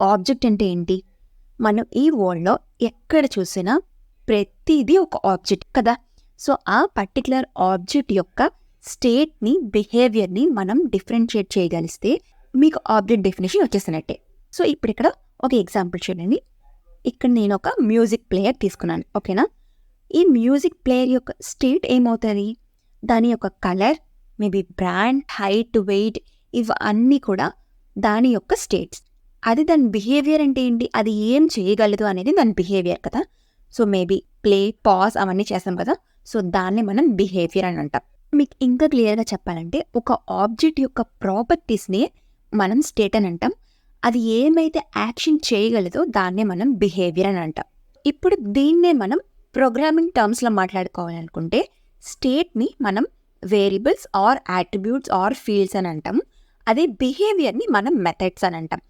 Object అంటే ఏంటి? మనం ఈ వరల్డ్‌లో ఎక్కడ చూసినా ప్రతీదీ ఒక ఆబ్జెక్ట్ కదా! సో, ఆ పర్టిక్యులర్ ఆబ్జెక్ట్ యొక్క స్టేట్‌ని, బిహేవియర్‌ని మనం డిఫరెన్షియేట్ చేయగలిస్తే మీకు ఆబ్జెక్ట్ డెఫినిషన్ వచ్చేసినట్టే. సో, ఇప్పుడిక్కడ ఒక ఎగ్జాంపుల్ చూడండి. ఇక్కడ నేనొక మ్యూజిక్ ప్లేయర్ తీసుకున్నాను. ఓకేనా? ఈ మ్యూజిక్ ప్లేయర్ యొక్క స్టేట్ ఏమవుతది? దాని యొక్క colour, maybe brand, height, weight ఇవన్నీ కూడా దాని యొక్క స్టేట్స్. అది దాని బిహేవియర్ అంటే ఏంటి? అది ఏం చేయగలదు అనేది దాని బిహేవియర్ కదా! సో, మేబీ ప్లే, పాజ్ అవన్నీ చేస్తాం కదా! సో, దాన్ని మనం బిహేవియర్ అని అంటాం. మీకు ఇంకా క్లియర్‌గా చెప్పాలంటే ఒక ఆబ్జెక్ట్ యొక్క ప్రాపర్టీస్‌ని మనం స్టేట్ అని అంటాం. అది ఏమైతే యాక్షన్ చేయగలదో దాన్నే మనం బిహేవియర్ అని అంటాం. ఇప్పుడు దీన్నే మనం ప్రోగ్రామింగ్ టర్మ్స్‌లో మాట్లాడుకోవాలనుకుంటే స్టేట్‌ని మనం variables or attributes or fields అని అంటాం. అదే బిహేవియర్‌ని మనం మెథడ్స్ అని అంటాం.